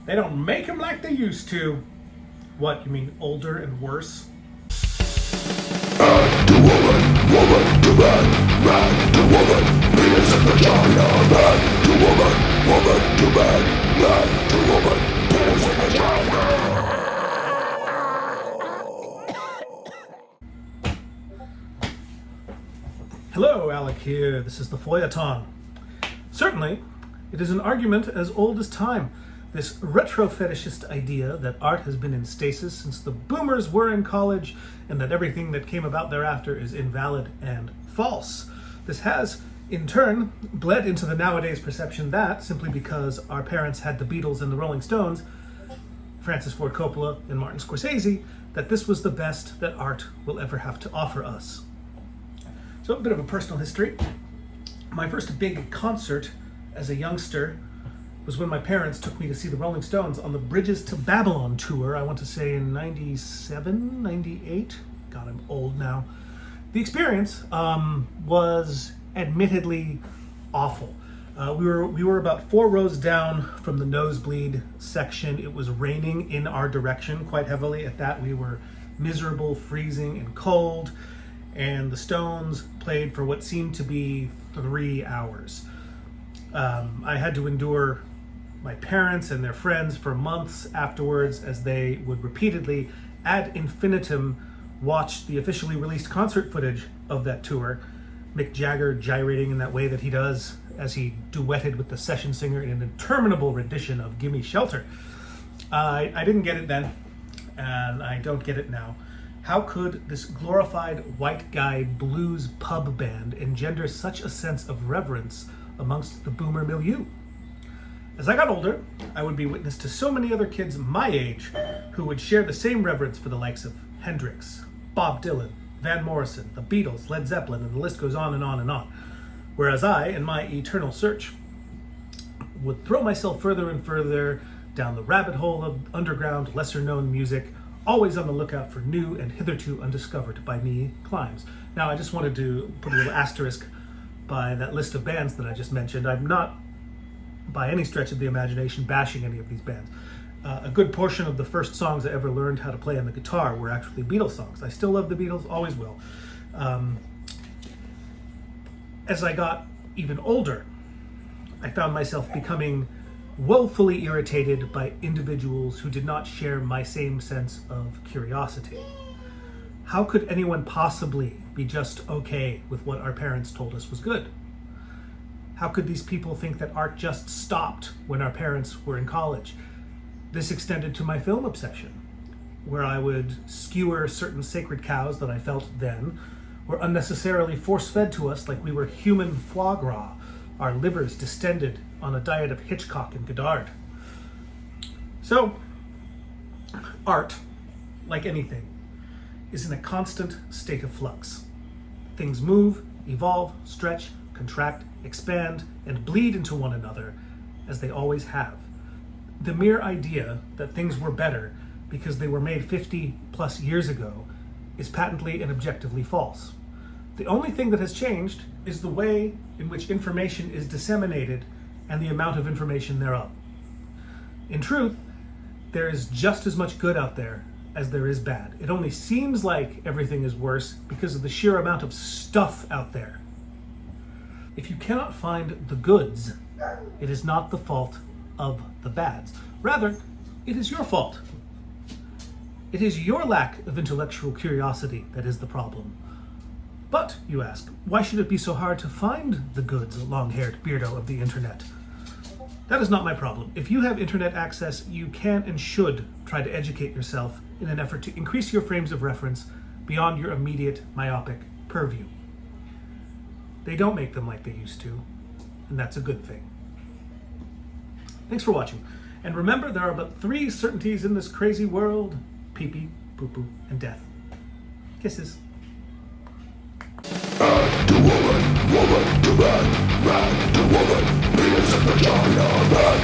They don't make them like they used to. What, you mean older and worse? Man to woman, woman to man, man to woman, penis in vagina. Man to woman, woman to man, man to woman, penis in vagina. Hello, Alec here. This is the Feuilleton. Certainly, it is an argument as old as time. This retro-fetishist idea that art has been in stasis since the boomers were in college and that everything that came about thereafter is invalid and false. This has, in turn, bled into the nowadays perception that, simply because our parents had the Beatles and the Rolling Stones, Francis Ford Coppola and Martin Scorsese, that this was the best that art will ever have to offer us. So a bit of a personal history. My first big concert as a youngster was when my parents took me to see the Rolling Stones on the Bridges to Babylon tour, I want to say in 97, 98. God, I'm old now. The experience was admittedly awful. We were about 4 rows down from the nosebleed section. It was raining in our direction quite heavily. At that, we were miserable, freezing, and cold. And the Stones played for what seemed to be 3 hours. I had to endure my parents and their friends for months afterwards as they would repeatedly, ad infinitum, watch the officially released concert footage of that tour. Mick Jagger gyrating in that way that he does as he duetted with the session singer in an interminable rendition of Gimme Shelter. I didn't get it then, and I don't get it now. How could this glorified white guy blues pub band engender such a sense of reverence amongst the boomer milieu? As I got older, I would be witness to so many other kids my age who would share the same reverence for the likes of Hendrix, Bob Dylan, Van Morrison, the Beatles, Led Zeppelin, and the list goes on and on and on. Whereas I, in my eternal search, would throw myself further and further down the rabbit hole of underground, lesser-known music, always on the lookout for new and hitherto undiscovered by me climbs. Now, I just wanted to put a little asterisk by that list of bands that I just mentioned. I'm not, by any stretch of the imagination, bashing any of these bands. A good portion of the first songs I ever learned how to play on the guitar were actually Beatles songs. I still love the Beatles, always will. As I got even older, I found myself becoming woefully irritated by individuals who did not share my same sense of curiosity. How could anyone possibly be just okay with what our parents told us was good? How could these people think that art just stopped when our parents were in college? This extended to my film obsession, where I would skewer certain sacred cows that I felt then were unnecessarily force-fed to us like we were human foie gras, our livers distended on a diet of Hitchcock and Godard. So, art, like anything, is in a constant state of flux. Things move, evolve, stretch, contract, expand, and bleed into one another, as they always have. The mere idea that things were better because they were made 50 plus years ago is patently and objectively false. The only thing that has changed is the way in which information is disseminated and the amount of information thereof. In truth, there is just as much good out there as there is bad. It only seems like everything is worse because of the sheer amount of stuff out there. If you cannot find the goods, it is not the fault of the bads. Rather, it is your fault. It is your lack of intellectual curiosity that is the problem. But, you ask, why should it be so hard to find the goods, long-haired beardo of the internet? That is not my problem. If you have internet access, you can and should try to educate yourself in an effort to increase your frames of reference beyond your immediate myopic purview. They don't make them like they used to, and that's a good thing. Thanks for watching. And remember, there are but 3 certainties in this crazy world: pee-pee, poo-poo, and death. Kisses. Man to woman, woman to man, man to woman, penis in vagina. Man